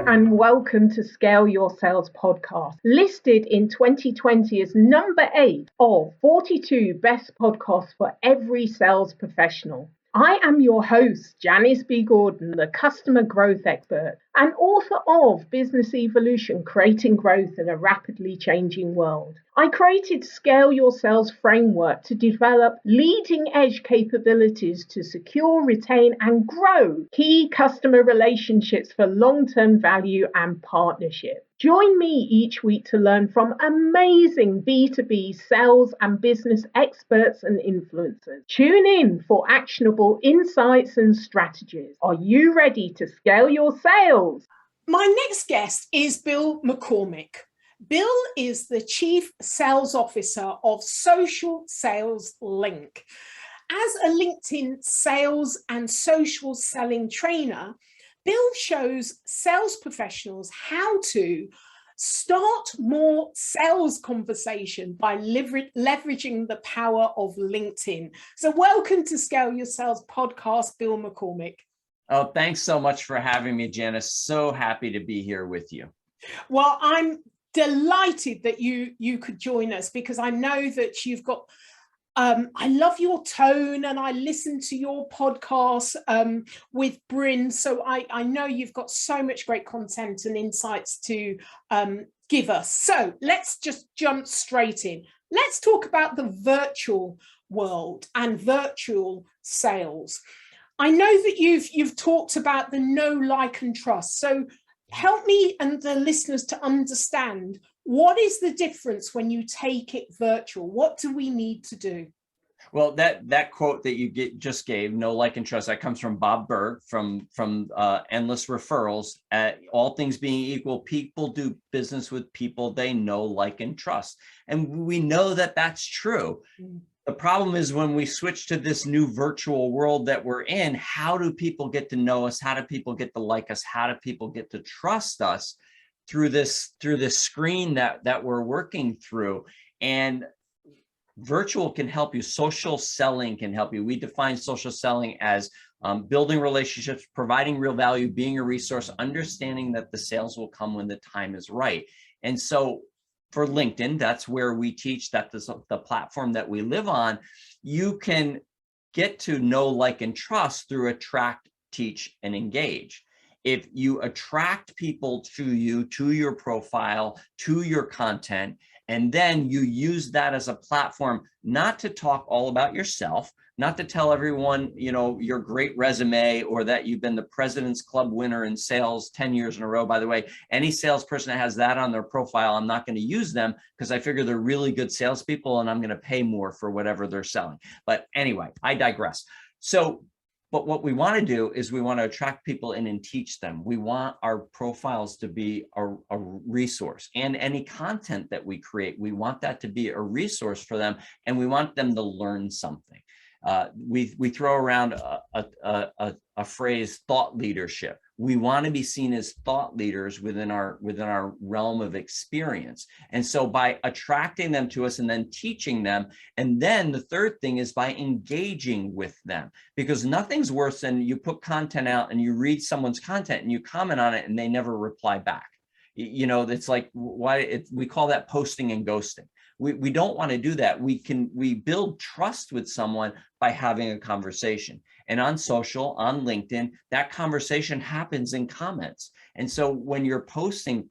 and welcome to Scale Your Sales podcast, listed in 2020 as number 8 of 42 best podcasts for every sales professional. I am your host, Janice B Gordon, the customer growth expert and author of Business Evolution, Creating Growth in a Rapidly Changing World. I created Scale Your Sales framework to develop leading edge capabilities to secure, retain, and grow key customer relationships for long-term value and partnership. Join me each week to learn from amazing B2B sales and business experts and influencers. Tune in for actionable insights and strategies. Are you ready to scale your sales? My next guest is Bill McCormick. Bill is the Chief Sales Officer of Social Sales Link. As a LinkedIn sales and social selling trainer, Bill shows sales professionals how to start more sales conversation by leveraging the power of LinkedIn. So welcome to Scale Your Sales podcast, Bill McCormick. Oh, thanks so much for having me, Janice. So happy to be here with you. Well, I'm delighted that you could join us because I know that you've got I love your tone and I listen to your podcast with Bryn. So I know you've got so much great content and insights to give us. So let's just jump straight in. Let's talk about the virtual world and virtual sales. I know that you've talked about the know, like, and trust. So help me and the listeners to understand, what is the difference when you take it virtual? What do we need to do? Well, that quote that you just gave, know, like, and trust, that comes from Bob Burg from Endless Referrals. All things being equal, people do business with people they know, like, and trust. And we know that that's true. The problem is when we switch to this new virtual world that we're in, how do people get to know us? How do people get to like us? How do people get to trust us through this screen that we're working through? And virtual can help you. Social selling can help you. We define social selling as building relationships, providing real value, being a resource, understanding that the sales will come when the time is right. And so for LinkedIn, that's where we teach, that the platform that we live on, you can get to know, like, and trust through attract, teach, and engage. If you attract people to you, to your profile, to your content, and then you use that as a platform, not to talk all about yourself, not to tell everyone, your great resume or that you've been the President's Club winner in sales 10 years in a row. By the way, any salesperson that has that on their profile, I'm not going to use them because I figure they're really good salespeople and I'm going to pay more for whatever they're selling. But anyway, I digress. But what we want to do is we want to attract people in and teach them. We want our profiles to be a resource, and any content that we create, we want that to be a resource for them, and we want them to learn something. We throw around a phrase, thought leadership. We want to be seen as thought leaders within our realm of experience. And so by attracting them to us and then teaching them, and then the third thing is by engaging with them, because nothing's worse than you put content out and you read someone's content and you comment on it and they never reply back. It's like, we call that posting and ghosting. We don't want to do that. We build trust with someone by having a conversation. And on social, on LinkedIn, that conversation happens in comments. And so when you're posting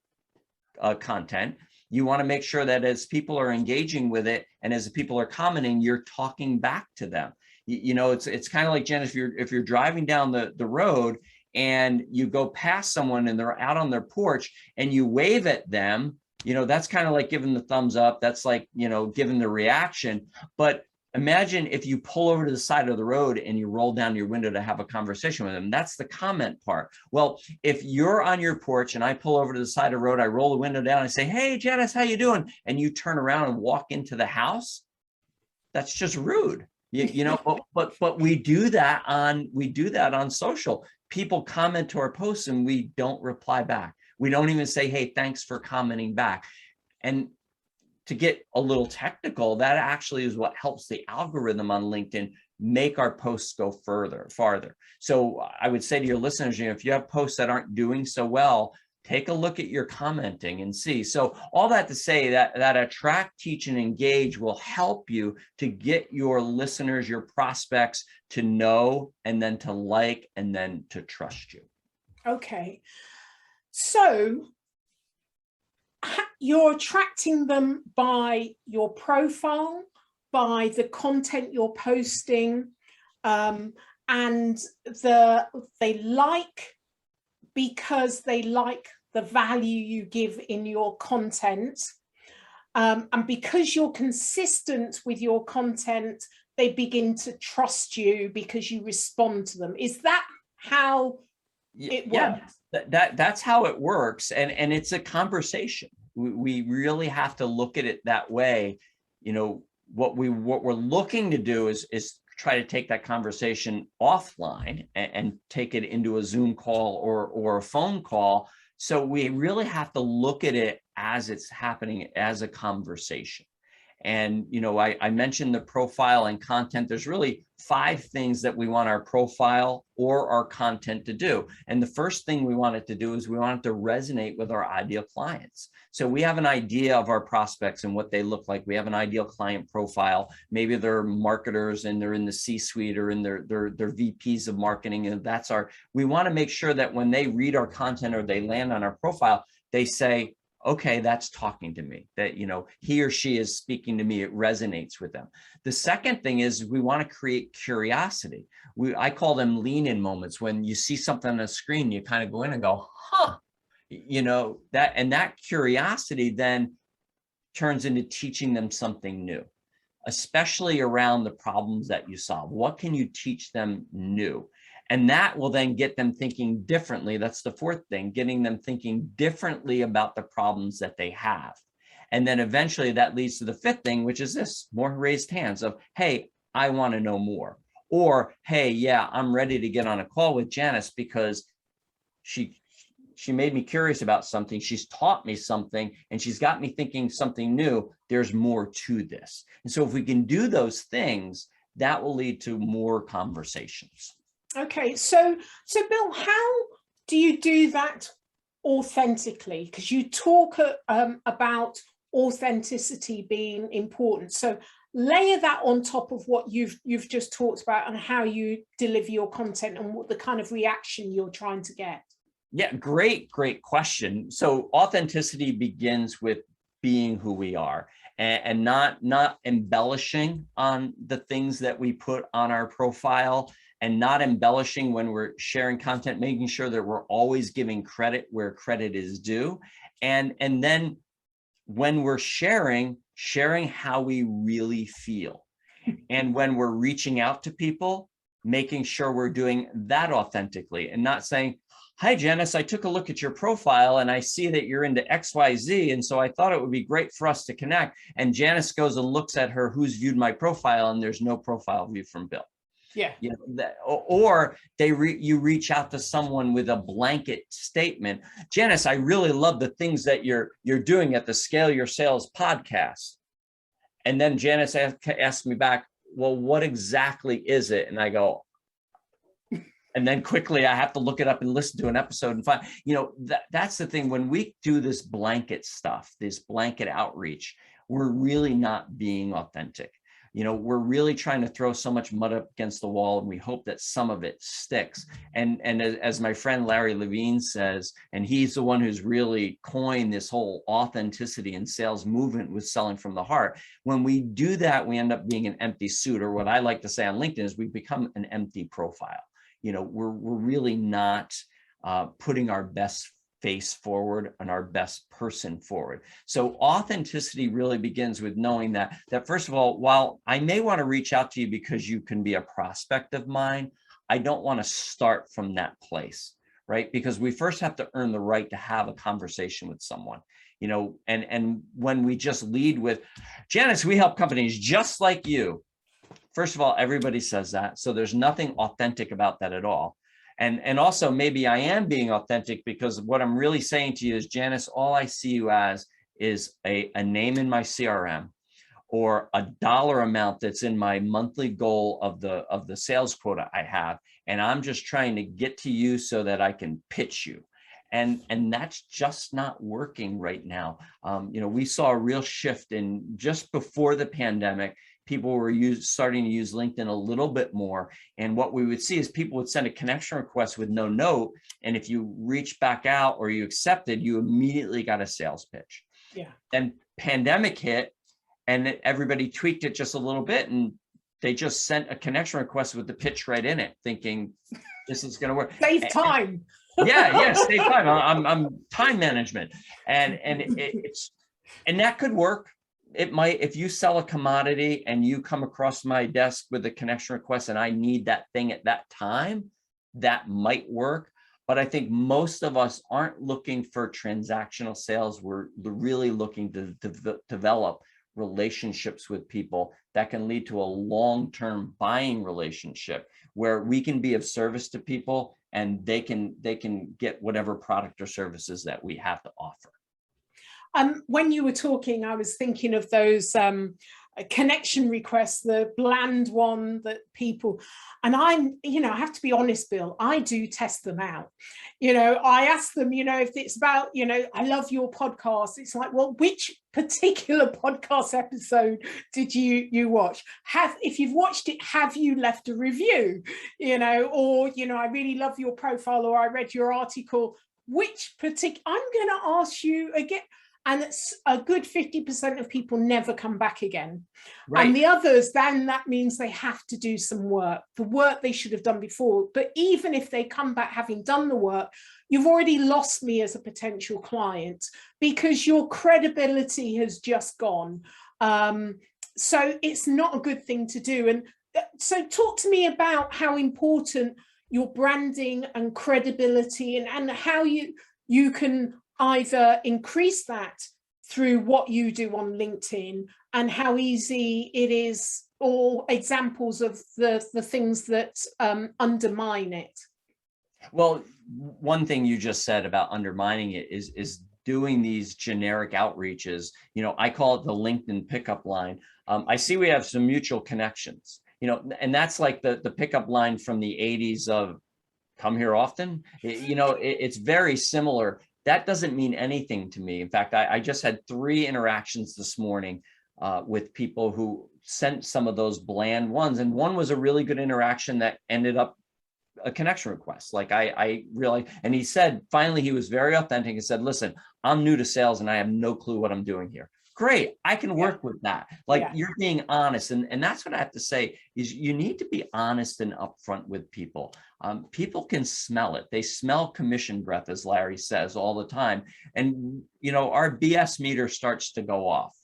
content, you want to make sure that as people are engaging with it and as people are commenting, you're talking back to them. It's kind of like, Jen, if you're driving down the road and you go past someone and they're out on their porch and you wave at them, that's kind of like giving the thumbs up. That's like, giving the reaction. But imagine if you pull over to the side of the road and you roll down your window to have a conversation with them. That's the comment part. Well, if you're on your porch and I pull over to the side of the road, I roll the window down and say, "Hey, Janice, how you doing?" And you turn around and walk into the house, that's just rude. But we do that on social. People comment to our posts and we don't reply back. We don't even say, "Hey, thanks for commenting back." And to get a little technical, that actually is what helps the algorithm on LinkedIn make our posts go farther. So I would say to your listeners, if you have posts that aren't doing so well, take a look at your commenting and see. So all that to say that attract, teach, and engage will help you to get your listeners, your prospects to know, and then to like, and then to trust you. Okay. So you're attracting them by your profile, by the content you're posting, and they like because they like the value you give in your content. And because you're consistent with your content, they begin to trust you because you respond to them. Is that how it works? That's how it works. And it's a conversation. We really have to look at it that way. You know, what we're looking to do is try to take that conversation offline and take it into a Zoom call or a phone call. So we really have to look at it as it's happening, as a conversation. And, you know, I mentioned the profile and content. There's really 5 things that we want our profile or our content to do. And the first thing we want it to do is we want it to resonate with our ideal clients. So we have an idea of our prospects and what they look like. We have an ideal client profile. Maybe they're marketers and they're in the C-suite or in their VPs of marketing. And we want to make sure that when they read our content or they land on our profile, they say, okay, that's talking to me, that, you know, he or she is speaking to me, it resonates with them. The second thing is we want to create curiosity. I call them lean-in moments. When you see something on the screen, you kind of go in and go, huh, you know, that curiosity then turns into teaching them something new, especially around the problems that you solve. What can you teach them new? And that will then get them thinking differently. That's the 4th thing, getting them thinking differently about the problems that they have. And then eventually that leads to the 5th thing, which is this, more raised hands of, hey, I want to know more. Or, hey, yeah, I'm ready to get on a call with Janice because she made me curious about something. She's taught me something and she's got me thinking something new. There's more to this. And so if we can do those things, that will lead to more conversations. Okay, so Bill, how do you do that authentically? Because you talk about authenticity being important. So layer that on top of what you've just talked about and how you deliver your content and what the kind of reaction you're trying to get. Yeah, great question. So authenticity begins with being who we are and not embellishing on the things that we put on our profile, and not embellishing when we're sharing content, making sure that we're always giving credit where credit is due. And then when we're sharing how we really feel. And when we're reaching out to people, making sure we're doing that authentically and not saying, hi, Janice, I took a look at your profile and I see that you're into XYZ. And so I thought it would be great for us to connect. And Janice goes and looks at her who's viewed my profile and there's no profile view from Bill. Yeah. You know, or you reach out to someone with a blanket statement. Janice, I really love the things that you're doing at the Scale Your Sales podcast. And then Janice asked me back, well, what exactly is it? And I go, and then quickly I have to look it up and listen to an episode and find, you know, that's the thing. When we do this blanket stuff, this blanket outreach, we're really not being authentic. You know, we're really trying to throw so much mud up against the wall, and we hope that some of it sticks. And as my friend Larry Levine says, and he's the one who's really coined this whole authenticity and sales movement with selling from the heart. When we do that, we end up being an empty suit, or what I like to say on LinkedIn is we become an empty profile. You know, we're really not putting our best face forward and our best person forward. So authenticity really begins with knowing that first of all, while I may want to reach out to you because you can be a prospect of mine, I don't want to start from that place, right? Because we first have to earn the right to have a conversation with someone, you know, and when we just lead with, Janice, we help companies just like you. First of all, everybody says that. So there's nothing authentic about that at all. And also maybe I am being authentic because what I'm really saying to you is, Janice, all I see you as is a name in my CRM or a dollar amount that's in my monthly goal of the sales quota I have. And I'm just trying to get to you so that I can pitch you. And that's just not working right now. We saw a real shift in just before the pandemic. People were starting to use LinkedIn a little bit more. And what we would see is people would send a connection request with no note. And if you reach back out or you accepted, you immediately got a sales pitch. Yeah. Then pandemic hit and everybody tweaked it just a little bit. And they just sent a connection request with the pitch right in it, thinking this is going to work. Save time. Yeah, save time. I'm time management. And that could work. It might, if you sell a commodity and you come across my desk with a connection request and I need that thing at that time, that might work. But I think most of us aren't looking for transactional sales. We're really looking to develop relationships with people that can lead to a long-term buying relationship where we can be of service to people and they can get whatever product or services that we have to offer. When you were talking, I was thinking of those connection requests, the bland one that people, and I have to be honest, Bill, I do test them out. I ask them, if it's about, I love your podcast. It's like, well, which particular podcast episode did you watch? If you've watched it, have you left a review? Or, I really love your profile, or I read your article. Which particular, I'm going to ask you again. And it's a good 50% of people never come back again. Right. And the others, then that means they have to do some work, the work they should have done before. But even if they come back having done the work, you've already lost me as a potential client because your credibility has just gone. So it's not a good thing to do. And so talk to me about how important your branding and credibility and how you can either increase that through what you do on LinkedIn and how easy it is, or examples of the things that undermine it. Well, one thing you just said about undermining it is doing these generic outreaches. I call it the LinkedIn pickup line. I see we have some mutual connections, and that's like the pickup line from the 80s of come here often. It's very similar. That doesn't mean anything to me. In fact, I just had 3 interactions this morning with people who sent some of those bland ones. And one was a really good interaction that ended up a connection request. Like I realized, and he said, finally, he was very authentic and said, listen, I'm new to sales and I have no clue what I'm doing here. Great, I can work with that. Like you're being honest. And that's what I have to say is you need to be honest and upfront with people. People can smell it. They smell commission breath, as Larry says all the time. And, our BS meter starts to go off.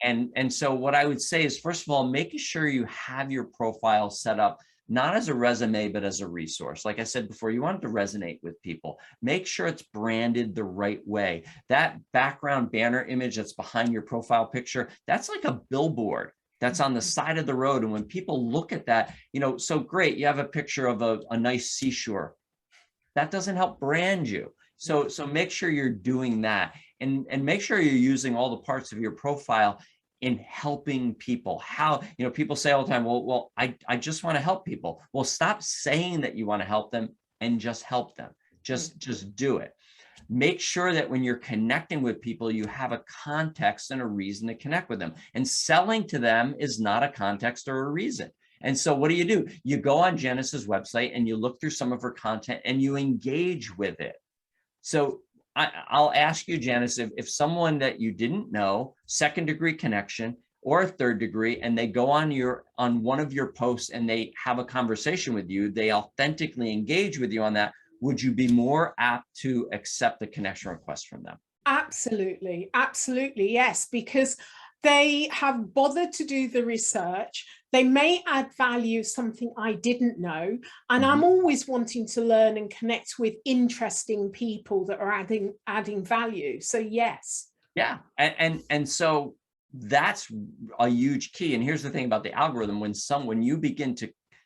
And so what I would say is, first of all, making sure you have your profile set up, not as a resume, but as a resource. Like I said before, you want it to resonate with people. Make sure it's branded the right way. That background banner image that's behind your profile picture, that's like a billboard that's on the side of the road. And when people look at that, so great, you have a picture of a nice seashore. That doesn't help brand you. So make sure you're doing that and make sure you're using all the parts of your profile in helping people. How, people say all the time, well, I just want to help people. Well, stop saying that you want to help them and just help them. Just do it. Make sure that when you're connecting with people, you have a context and a reason to connect with them. And selling to them is not a context or a reason. And so what do? You go on Janice's website and you look through some of her content and you engage with it. So I'll ask you, Janice, if someone that you didn't know, second degree connection or a third degree, and they go on one of your posts and they have a conversation with you, they authentically engage with you on that, would you be more apt to accept the connection request from them? Absolutely. Absolutely. Yes, because they have bothered to do the research. They may add value, something I didn't know. And I'm always wanting to learn and connect with interesting people that are adding value. So yes. Yeah. And so that's a huge key. And here's the thing about the algorithm. When you begin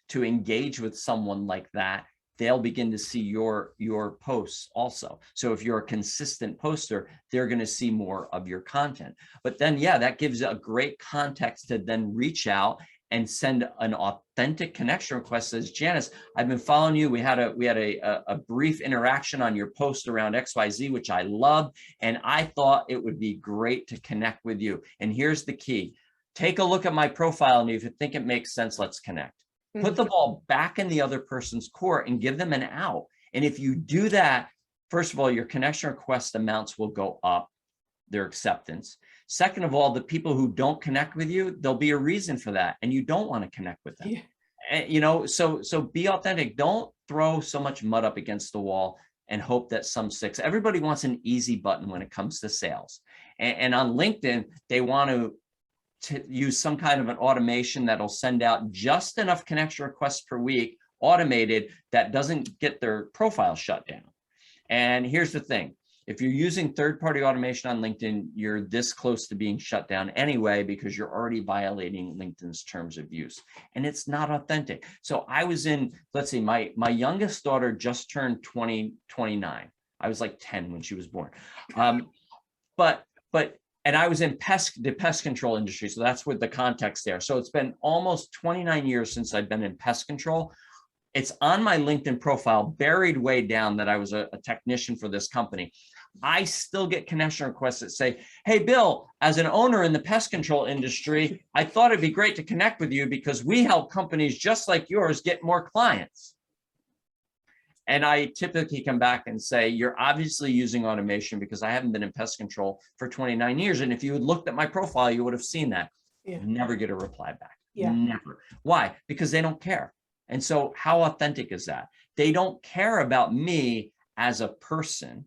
to engage with someone like that, they'll begin to see your posts also. So if you're a consistent poster, they're going to see more of your content. But then, that gives a great context to then reach out and send an authentic connection request. Says, Janice, I've been following you. We had a brief interaction on your post around XYZ, which I loved. And I thought it would be great to connect with you. And here's the key. Take a look at my profile. And if you think it makes sense, let's connect. Put the ball back in the other person's court and give them an out. And if you do that, first of all, your connection request amounts will go up, their acceptance. Second of all, the people who don't connect with you, there'll be a reason for that. And you don't want to connect with them. Yeah. And, you know, so be authentic. Don't throw so much mud up against the wall and hope that some sticks. Everybody wants an easy button when it comes to sales. And on LinkedIn, they want to use some kind of an automation that'll send out just enough connection requests per week, automated, that doesn't get their profile shut down. And here's the thing. If you're using third-party automation on LinkedIn, you're this close to being shut down anyway, because you're already violating LinkedIn's terms of use, and it's not authentic. So I was in, let's see, my youngest daughter just turned 29. I was like 10 when she was born. And I was in the pest control industry. So that's with the context there. So it's been almost 29 years since I've been in pest control. It's on my LinkedIn profile, buried way down, that I was a technician for this company. I still get connection requests that say, hey, Bill, as an owner in the pest control industry, I thought it'd be great to connect with you because we help companies just like yours get more clients. And I typically come back and say, you're obviously using automation, because I haven't been in pest control for 29 years. And if you had looked at my profile, you would have seen that. Yeah. Never get a reply back. Yeah. Never. Why? Because they don't care. And so how authentic is that? They don't care about me as a person.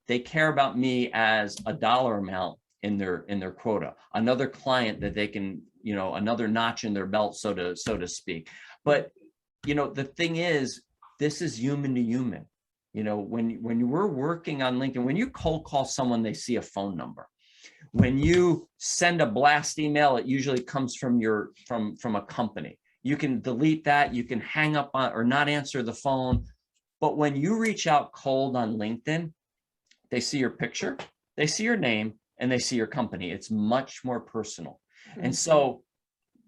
They care about me as a dollar amount in their quota, another client that they can, you know, another notch in their belt, so to speak. But, you know, the thing is, this is human to human. You know, when we're working on LinkedIn, when you cold call someone, they see a phone number. When you send a blast email, it usually comes from from a company. You can delete that, you can hang up on or not answer the phone. But when you reach out cold on LinkedIn, they see your picture, they see your name, and they see your company. It's much more personal. Mm-hmm. And so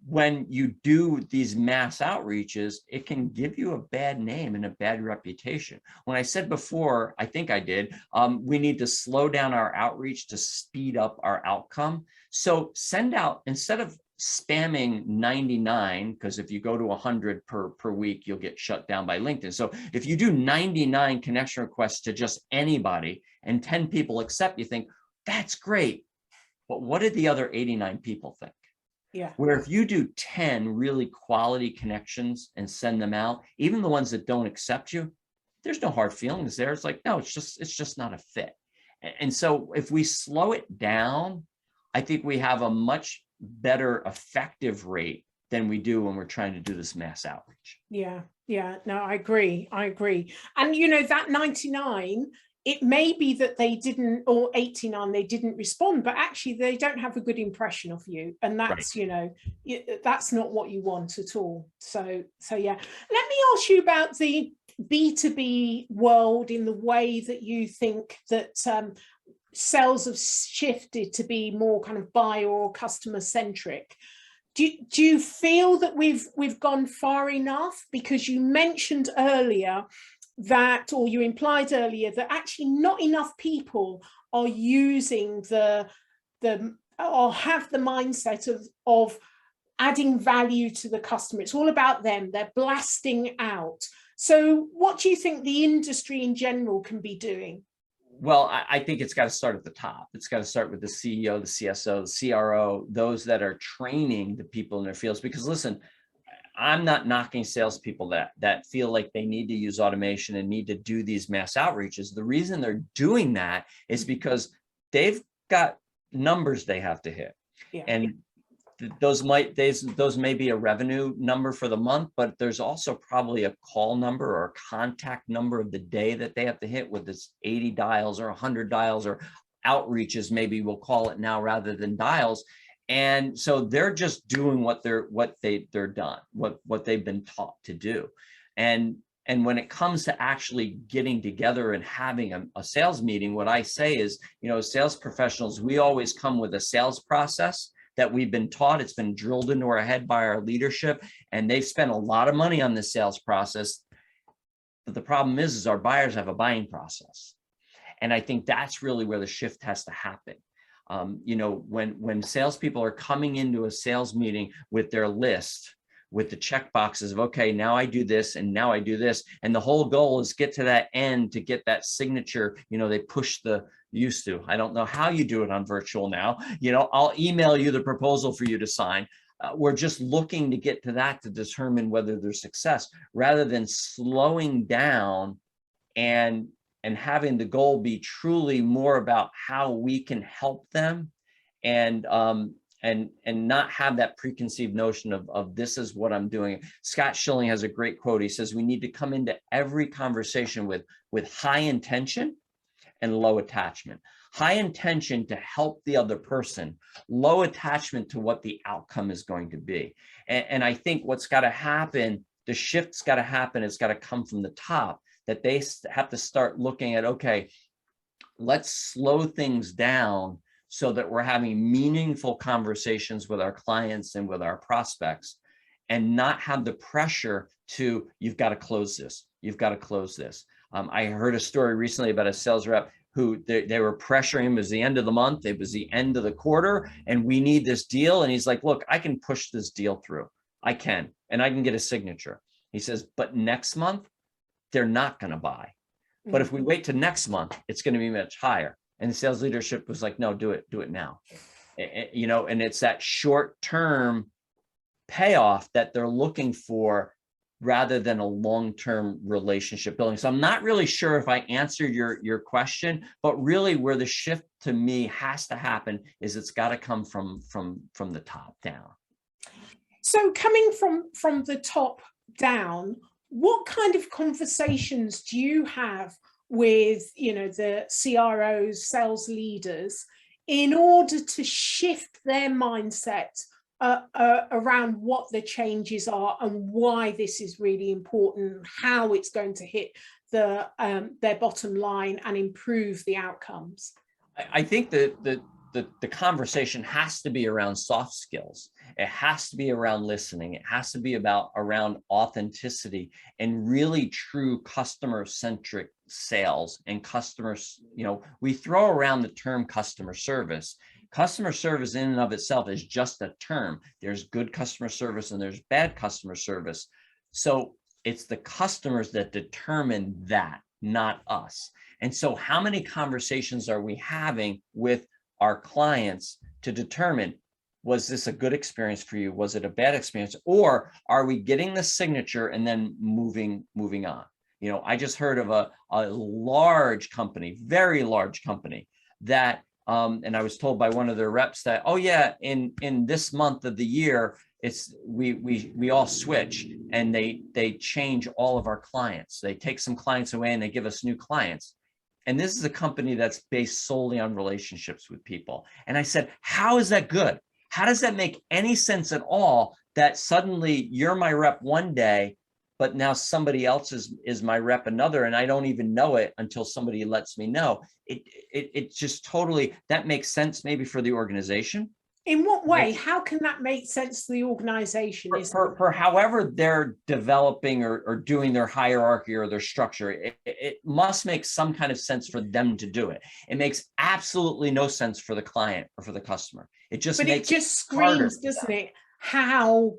when you do these mass outreaches, it can give you a bad name and a bad reputation. When I said before, I think I did, we need to slow down our outreach to speed up our outcome. So send out, instead of spamming 99, because if you go to 100 per week, you'll get shut down by LinkedIn. So if you do 99 connection requests to just anybody and 10 people accept, you think, that's great. But what did the other 89 people think? Yeah. Where if you do 10 really quality connections and send them out, even the ones that don't accept you, there's no hard feelings there. It's like, no, it's just not a fit. And so if we slow it down, I think we have a much better effective rate than we do when we're trying to do this mass outreach. Yeah. No, I agree. And you know, that 99, it may be that they didn't, or 89, they didn't respond, but actually they don't have a good impression of you. And that's, right, you know, that's not what you want at all. So yeah. Let me ask you about the B2B world, in the way that you think that sales have shifted to be more kind of buyer or customer centric. Do you feel that we've gone far enough? Because you mentioned earlier that, or you implied earlier, that actually not enough people are using or have the mindset of adding value to the customer. It's all about them. They're blasting out. So what do you think the industry in general can be doing? Well, I think it's got to start at the top. It's got to start with the CEO, the CSO, the CRO, those that are training the people in their fields. Because listen, I'm not knocking salespeople that feel like they need to use automation and need to do these mass outreaches. The reason they're doing that is because they've got numbers they have to hit. Yeah. And those may be a revenue number for the month, but there's also probably a call number or a contact number of the day that they have to hit, with this 80 dials or 100 dials or outreaches, maybe we'll call it now, rather than dials. And so they're just doing what they've been taught to do. And when it comes to actually getting together and having a sales meeting, what I say is, you know, sales professionals, we always come with a sales process that we've been taught. It's been drilled into our head by our leadership, and they've spent a lot of money on the sales process. But the problem is our buyers have a buying process. And I think that's really where the shift has to happen. When salespeople are coming into a sales meeting with their list, with the check boxes of, okay, now I do this and now I do this. And the whole goal is get to that end to get that signature. They push used to. I don't know how you do it on virtual now. I'll email you the proposal for you to sign. We're just looking to get to that to determine whether there's success, rather than slowing down and having the goal be truly more about how we can help them, and not have that preconceived notion of this is what I'm doing. Scott Schilling has a great quote. He says, we need to come into every conversation with high intention and low attachment. High intention to help the other person, low attachment to what the outcome is going to be. And I think what's got to happen, the shift's got to happen, it's got to come from the top, that they have to start looking at, okay, let's slow things down so that we're having meaningful conversations with our clients and with our prospects, and not have the pressure to, you've got to close this, you've got to close this. I heard a story recently about a sales rep who they were pressuring him. It was the end of the month, it was the end of the quarter, and we need this deal. And he's like, look, I can push this deal through. I can, and I can get a signature. He says, but next month, they're not going to buy. But if we wait to next month, it's going to be much higher. And the sales leadership was like, no, do it now. And it's that short-term payoff that they're looking for, rather than a long-term relationship building. So I'm not really sure if I answered your question, but really where the shift to me has to happen is it's got to come from the top down. So coming from the top down, what kind of conversations do you have with, the CROs, sales leaders, in order to shift their mindset around what the changes are and why this is really important, how it's going to hit their bottom line and improve the outcomes? I think that the conversation has to be around soft skills. It has to be around listening. It has to be around authenticity and really true customer-centric sales and customers. We throw around the term customer service. Customer service in and of itself is just a term. There's good customer service and there's bad customer service. So it's the customers that determine that, not us. And so how many conversations are we having with our clients to determine, was this a good experience for you? Was it a bad experience? Or are we getting the signature and then moving on? I just heard of a large company, very large company, that and I was told by one of their reps that, oh yeah, in this month of the year, we all switch, and they change all of our clients. They take some clients away and they give us new clients. And this is a company that's based solely on relationships with people. And I said, how is that good? How does that make any sense at all, that suddenly you're my rep one day, but now somebody else is my rep another, and I don't even know it until somebody lets me know? It just totally, that makes sense maybe for the organization. In what way? How can that make sense to the organization? For however they're developing or doing their hierarchy or their structure, it must make some kind of sense for them to do it. It makes absolutely no sense for the client or for the customer. It just screams, doesn't it, how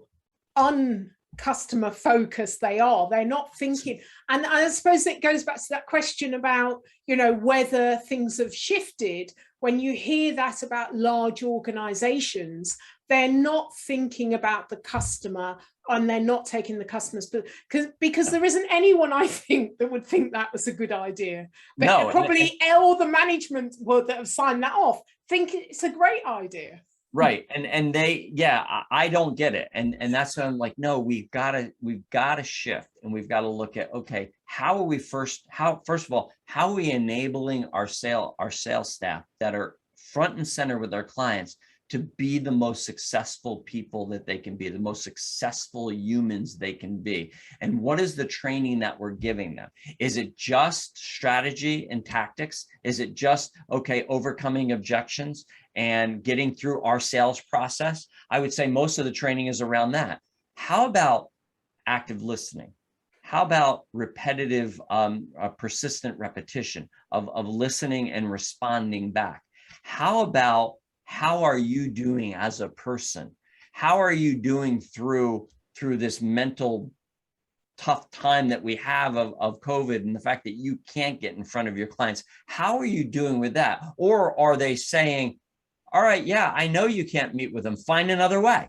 customer focused they are. They're not thinking. And I suppose it goes back to that question about, whether things have shifted. When you hear that about large organizations, they're not thinking about the customer, and they're not taking the customers, because there isn't anyone, I think, that would think that was a good idea. But no, probably all the management that have signed that off think it's a great idea. Right. And I don't get it. And that's why I'm like, no, we've got to shift, and we've got to look at, okay, how are we first of all, how are we enabling our sales staff that are front and center with our clients to be the most successful people that they can be, the most successful humans they can be. And what is the training that we're giving them? Is it just strategy and tactics? Is it just, okay, overcoming objections and getting through our sales process? I would say most of the training is around that. How about active listening? How about repetitive, persistent repetition of listening and responding back? How about, how are you doing as a person? How are you doing through this mental tough time that we have of COVID and the fact that you can't get in front of your clients? How are you doing with that? Or are they saying, all right, yeah, I know you can't meet with them, find another way?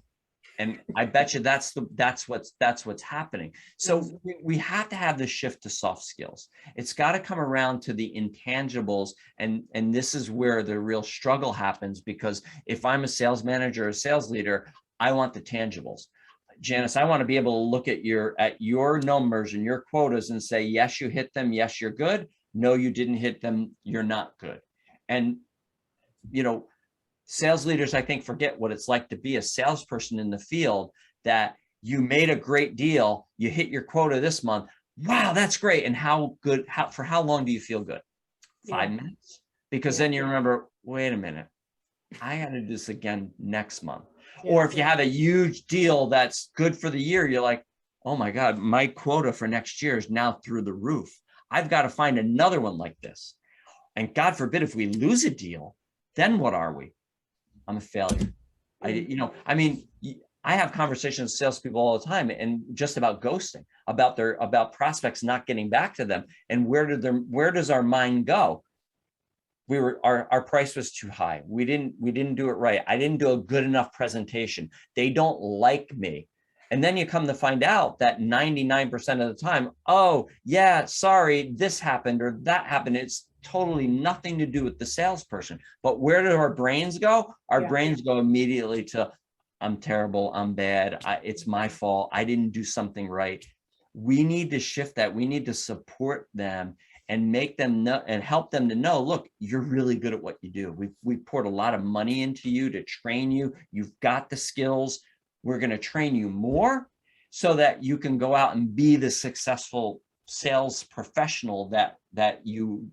And I bet you that's what's happening. So we have to have the shift to soft skills. It's got to come around to the intangibles. And this is where the real struggle happens, because if I'm a sales manager or a sales leader, I want the tangibles. Janice, I want to be able to look at your numbers and your quotas and say, yes, you hit them. Yes, you're good. No, you didn't hit them. You're not good. And, you know, sales leaders, I think, forget what it's like to be a salesperson in the field, that you made a great deal, you hit your quota this month. Wow, that's great. And for how long do you feel good? 5 minutes? Because then you remember, wait a minute, I got to do this again next month. Or if you have a huge deal that's good for the year, you're like, oh my God, my quota for next year is now through the roof. I've got to find another one like this. And God forbid, if we lose a deal, then what are we? I'm a failure. I have conversations with salespeople all the time, and just about ghosting, about prospects not getting back to them, and where does our mind go? Our price was too high. We didn't do it right. I didn't do a good enough presentation. They don't like me. And then you come to find out that 99% of the time, oh yeah, sorry, this happened or that happened. It's totally nothing to do with the salesperson. But where do our brains go? Our brains go immediately to, I'm terrible, I'm bad, it's my fault, I didn't do something right. We need to shift that. We need to support them and make them know and help them to know, look, you're really good at what you do. We poured a lot of money into you to train you. You've got the skills. We're going to train you more so that you can go out and be the successful sales professional that you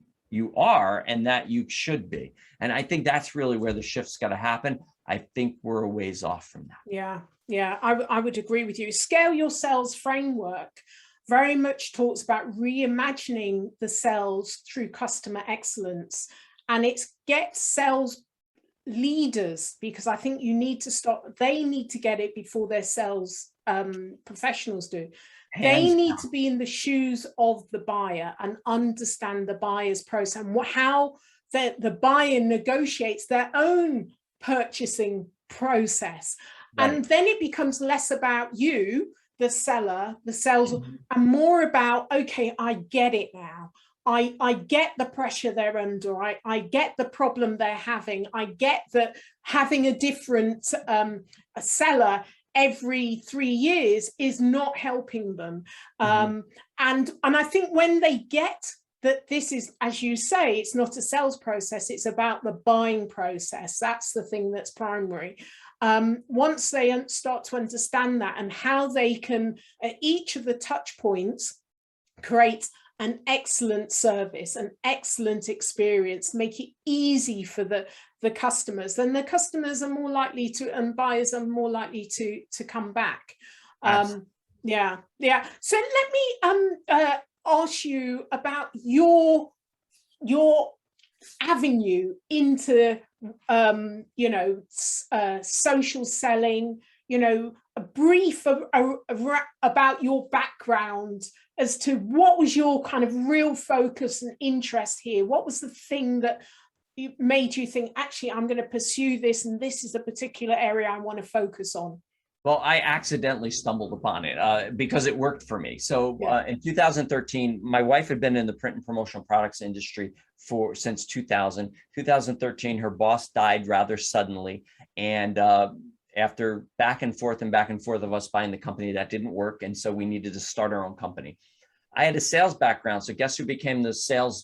are and that you should be. And I think that's really where the shift's got to happen. I think we're a ways off from that. Yeah, I would agree with you. Scale Your Sales framework very much talks about reimagining the sales through customer excellence. And it's get sales leaders, because I think you need to stop, they need to get it before their sales professionals do. They need to be in the shoes of the buyer and understand the buyer's process and how the buyer negotiates their own purchasing process. Right. And then it becomes less about you, the seller, the sales, and more about, okay, I get it now. I get the pressure they're under. I get the problem they're having. I get that having a different a seller every 3 years is not helping them. And I think when they get that this is, as you say, it's not a sales process, it's about the buying process. That's the thing that's primary. Once they start to understand that and how they can, at each of the touch points, create an excellent service, an excellent experience, make it easy for the customers, then the customers are more likely to, and buyers are more likely to come back. Yeah. So let me ask you about your avenue into social selling, a brief about your background as to what was your kind of real focus and interest here. What was the thing that made you think, actually, I'm going to pursue this, and this is the particular area I want to focus on? Well, I accidentally stumbled upon it because it worked for me. So in 2013, my wife had been in the print and promotional products industry since 2000. 2013, her boss died rather suddenly. And after back and forth of us buying the company, that didn't work. And so we needed to start our own company. I had a sales background. So guess who became the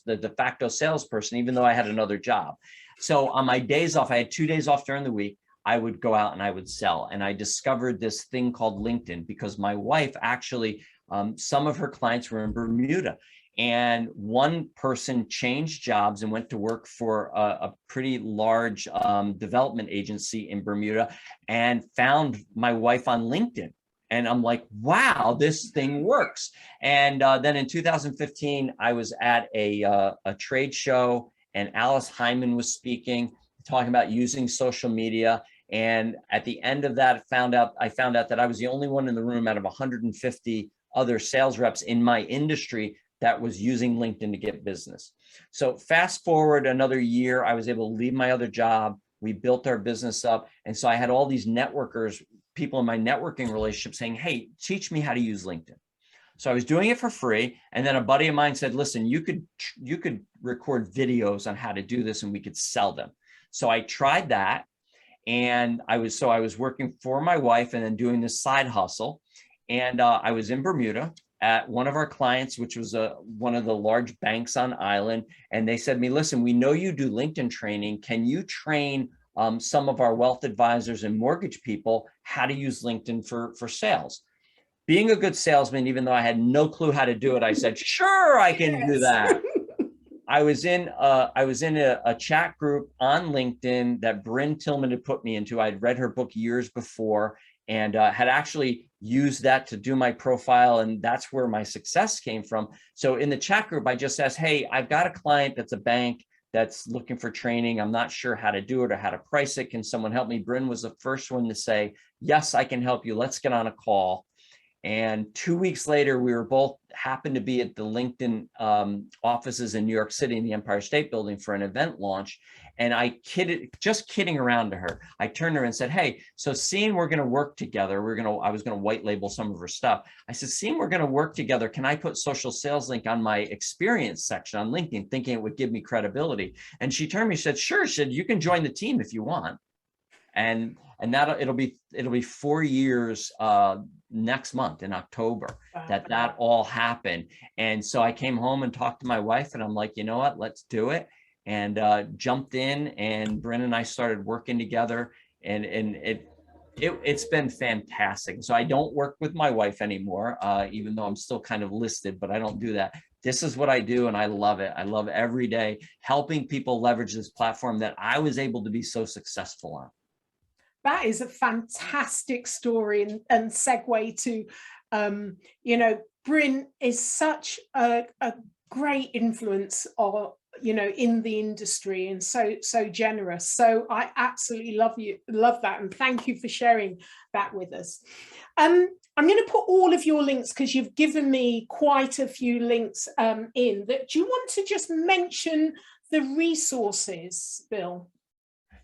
de facto salesperson, even though I had another job. So on my days off, I had 2 days off during the week. I would go out and I would sell. And I discovered this thing called LinkedIn because my wife actually, some of her clients were in Bermuda. And one person changed jobs and went to work for a pretty large development agency in Bermuda and found my wife on LinkedIn. And I'm like, wow, this thing works. And then in 2015, I was at a trade show and Alice Hyman was speaking, talking about using social media. And at the end of that, I found out that I was the only one in the room out of 150 other sales reps in my industry that was using LinkedIn to get business. So fast forward another year, I was able to leave my other job. We built our business up. And so I had all these networkers, people in my networking relationship saying, hey, teach me how to use LinkedIn. So I was doing it for free. And then a buddy of mine said, listen, you could record videos on how to do this and we could sell them. So I tried that. And I was working for my wife and then doing this side hustle. And I was in Bermuda at one of our clients, which was one of the large banks on island. And they said to me, listen, we know you do LinkedIn training. Can you train some of our wealth advisors and mortgage people how to use LinkedIn for sales? Being a good salesman, even though I had no clue how to do it, I said, sure, I can do that. I was in a chat group on LinkedIn that Bryn Tillman had put me into. I'd read her book years before and had actually used that to do my profile. And that's where my success came from. So in the chat group, I just asked, hey, I've got a client that's a bank that's looking for training. I'm not sure how to do it or how to price it. Can someone help me? Bryn was the first one to say, yes, I can help you. Let's get on a call. And 2 weeks later, we were both happened to be at the LinkedIn offices in New York City in the Empire State Building for an event launch. And I just kidding around to her. I turned to her and said, hey, so seeing we're going to work together, I was going to white label some of her stuff. I said, seeing we're going to work together, can I put social sales link on my experience section on LinkedIn, thinking it would give me credibility? And she turned to me and said, sure, you can join the team if you want. And that it'll be 4 years next month in October that all happened. And so I came home and talked to my wife and I'm like, you know what, let's do it. And jumped in and Bryn and I started working together and it's been fantastic. So I don't work with my wife anymore, even though I'm still kind of listed, but I don't do that. This is what I do and I love it. I love every day helping people leverage this platform that I was able to be so successful on. That is a fantastic story and segue to, Bryn is such a great influence in the industry and so generous. So I absolutely love that. And thank you for sharing that with us. I'm going to put all of your links because you've given me quite a few links in that. Do you want to just mention the resources, Bill?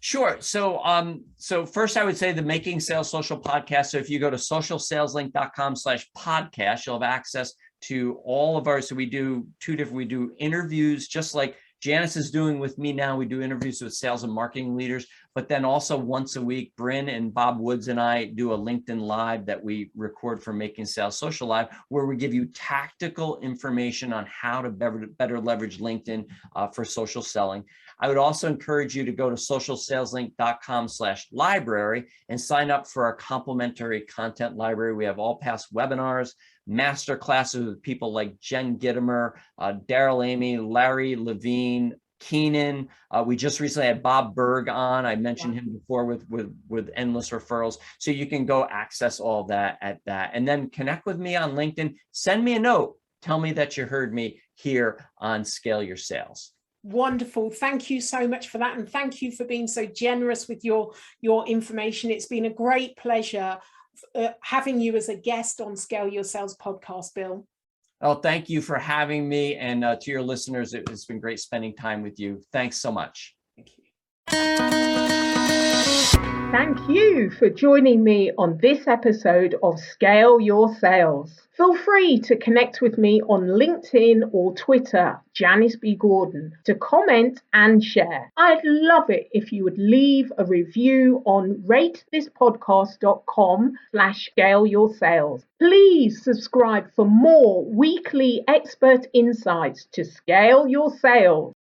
Sure. So first I would say the Making Sales Social podcast. So if you go to socialsaleslink.com/podcast, you'll have access to all of ours. So we do we do interviews, just like Janice is doing with me now. We do interviews with sales and marketing leaders, but then also once a week, Bryn and Bob Woods and I do a LinkedIn Live that we record for Making Sales Social Live, where we give you tactical information on how to better leverage LinkedIn for social selling. I would also encourage you to go to socialsaleslink.com/library and sign up for our complimentary content library. We have all past webinars, master classes with people like Jen Gittimer, Daryl Amy, Larry Levine, Keenan. We just recently had Bob Berg on. I mentioned him before with endless referrals. So you can go access all that at that. And then connect with me on LinkedIn. Send me a note. Tell me that you heard me here on Scale Your Sales. Wonderful. Thank you so much for that. And thank you for being so generous with your information. It's been a great pleasure having you as a guest on Scale Your Sales podcast, Bill. Oh, thank you for having me. And to your listeners, it's been great spending time with you. Thanks so much. Thank you. Thank you for joining me on this episode of Scale Your Sales. Feel free to connect with me on LinkedIn or Twitter, Janice B Gordon, to comment and share. I'd love it if you would leave a review on ratethispodcast.com/scaleyoursales. Please subscribe for more weekly expert insights to scale your sales.